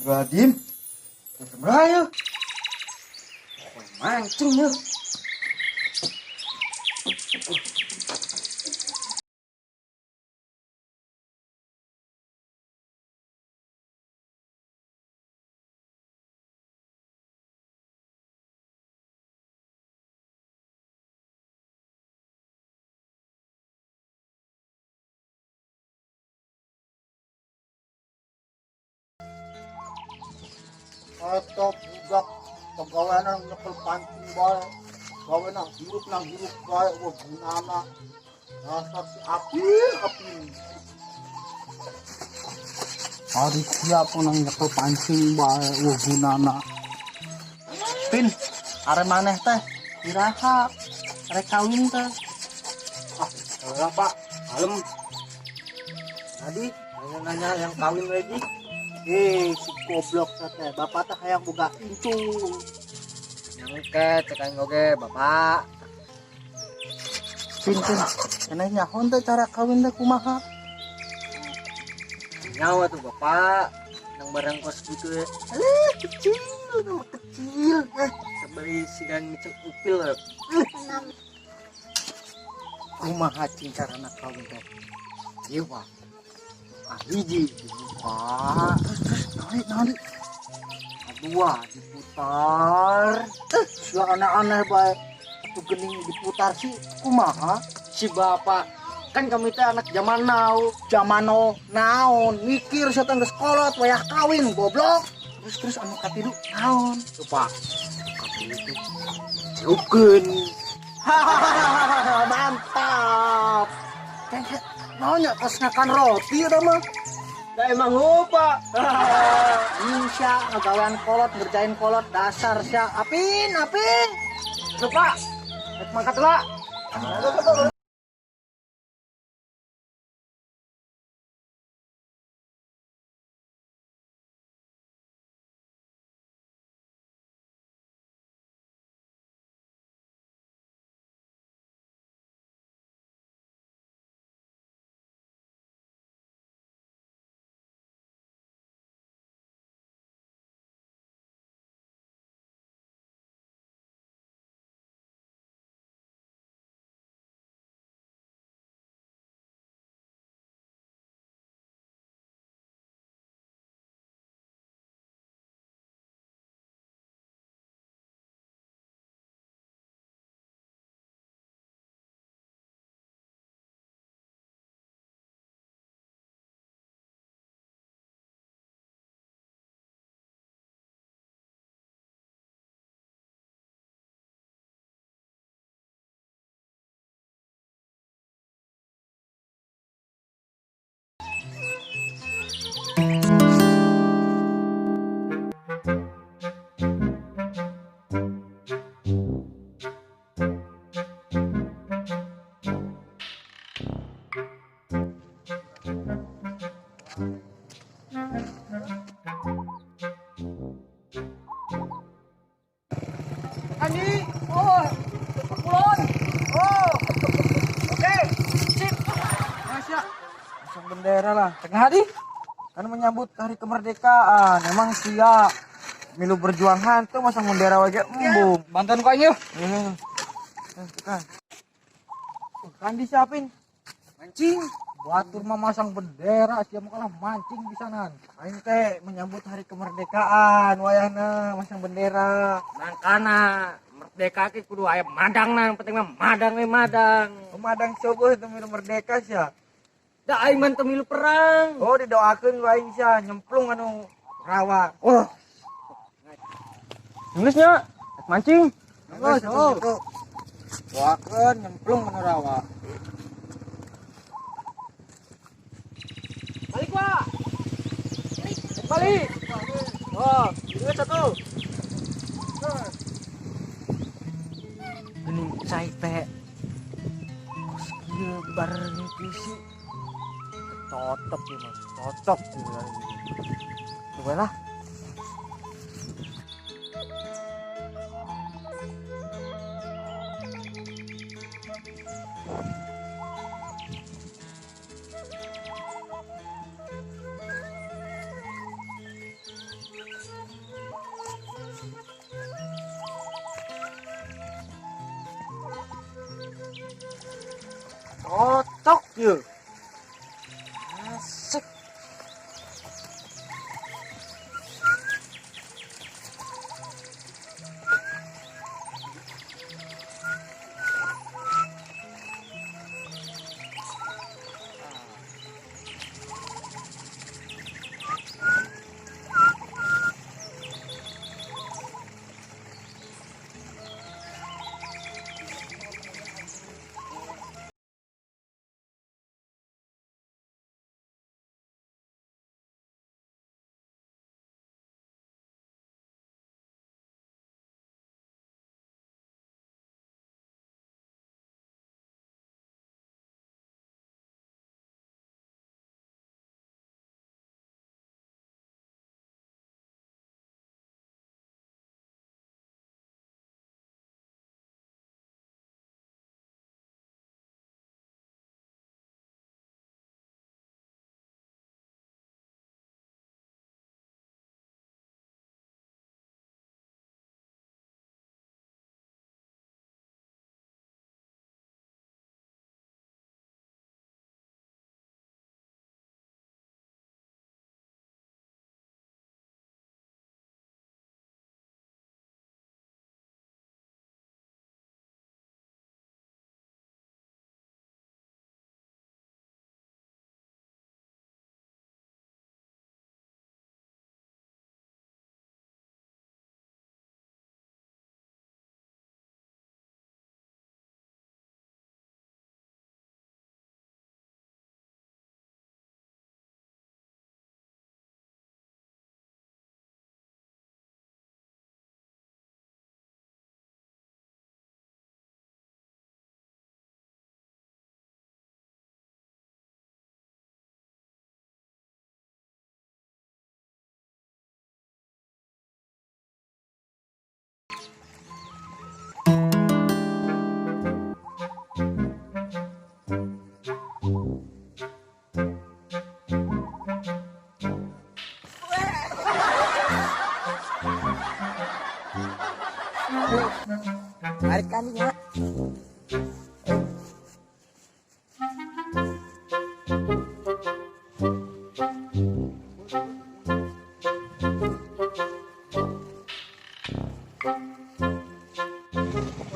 Radim, beraya. Mancing ya. Atau budak pegawai nang nyekel pancing bae. Gawe nang hirup bae wah gunana. Dasar si api. Hari siapa nang nyekel pancing bae wah gunana. Pin, are maneh teh? Iraha, are kawin teh. Ah, Pak, kalem. Tadi nanya yang kawin lagi. Si goblok teh, bapak teh hayang boga incu. Nyangke tekan oge bapak. Pinten, keneh nyahon teh cara kawin teh kumaha? Nyawa tuh bapak, nang barang kos gitu ya. Kecil, nama kecil. Sabari sigan miceng upil. Kumaha cing carana kawin teh? Ieu Pak. Hiji dibuka, narik. Kedua diputar. Sudah aneh-aneh baik. Itu gening diputar sih, kumaha? Si bapak kan kami teh anak zaman now, naon mikir setan geus kolot wayah kawin goblok. Terus anu katilu naon? Tuh Pak. Katilu teh ciukeun. Hahaha, mantap. Kayak naonnya pas ngakan roti udah mah. Dah emang lupa. Insya ngagawean kolot, ngerjain kolot dasar sya. Apin. Lupa. Rek mangkat lah. Ani, kulon. Oke, sip. Masya, pasang bendera lah. Tengah hari, kan menyambut hari kemerdekaan. Emang siap. Milu berjuang tuh masang bendera wajah embung. Bantuan kau yuk. Kan disiapin. Mancing. Batur mah masang bendera, siapa kalah mancing di sana. Aing teh menyambut hari kemerdekaan, wayahna masang bendera. Mangkana merdeka ki kudu aya madangna, penting mah madang we madang. Madang coba itu milu merdeka sia. Da aing mah teu milu perang. Oh, didoakeun wae aing sia nyemplung anu rawa. Oh. Nulisnya mancing. Geus, doakeun nyemplung anu rawa. Balik Pak. Balik. Oh, ini satu. Gening cai teh. Kos kieu bareng kisi. Cocok ya Mas, cocok ya. Coba lah. Yuk. Asik. Tarik kalinya.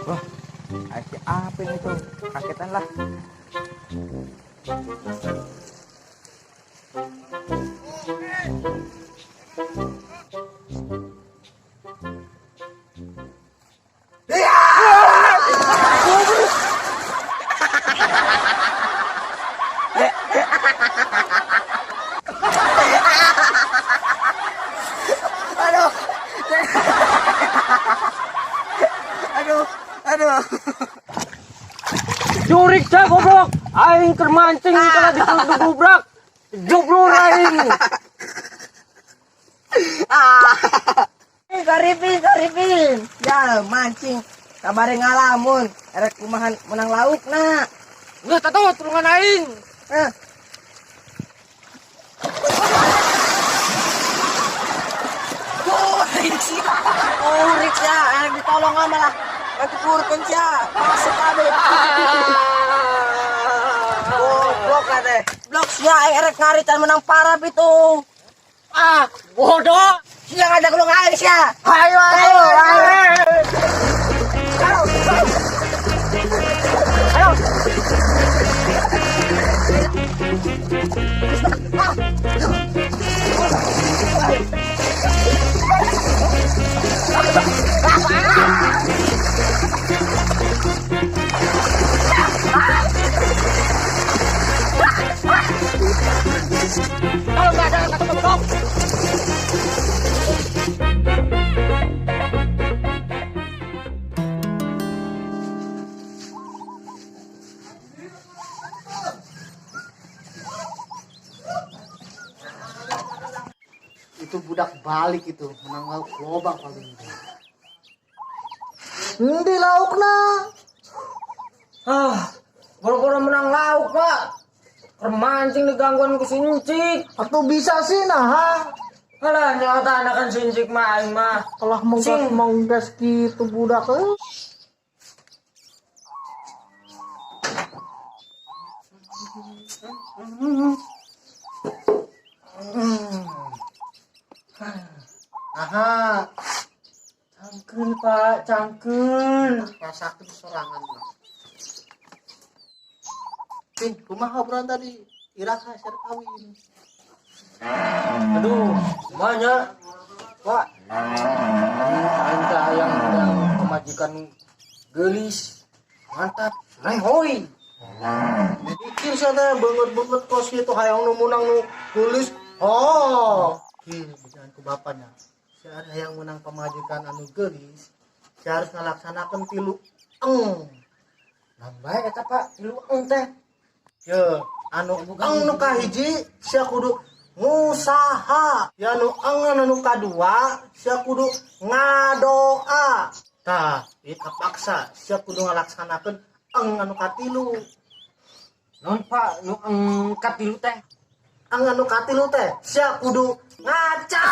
Wah, ada apa ini tuh? Kagetan lah. Aduh. Aduh. Jurik saya goblok, aing termancing kalau dituduk-dubrak, joblor aing. Saripin. Ya mancing. Kabare ngalamun, erek kumahan menang lauk na. Nggak tahu turungan aing. Eh. Urik ya, enak ditolong ama lah. Nanti kurken siya, masuk abe. Blok ade. Blok siya, erek ngaritan menang parap itu. Ah, bodoh. Siya ngajak lu ngair siya. Ayo. Kalau nggak ada kata goblok. Itu budak balik itu menang lauk loba paling itu. Di lauk na. Boro-boro menang lauk pak. Permancing digangguan ke sincik. Atau bisa sih nah. Alah nyata anakan sincik mah aing mah. Kalau mau gas gitu budak Aha, Cangkul Pak, cangkul. rasakan sorangan lah. Pin, kumaha obrolan tadi? Iraha share kawin. Aduh, semuanya Pak. Anta yang pemajikan gelis. Mantap, naik hoi. Dipikir sana banget kos itu hayang nu menang nu tulis. Oh, jangan ku bapaknya. Si ada yang menang pemajikan anu gelis, si harus ngalaksanakan tilu Nambah eta Pak, tilu teh. ya anu nu kahiji sia kudu ngusaha, ya anu kadua sia kudu ngadoa. Tah, ieu kapaksa sia kudu ngalaksanakeun anu katilu. Non Pak, nu katilu teh. Anu katilu teh sia kudu ngaca.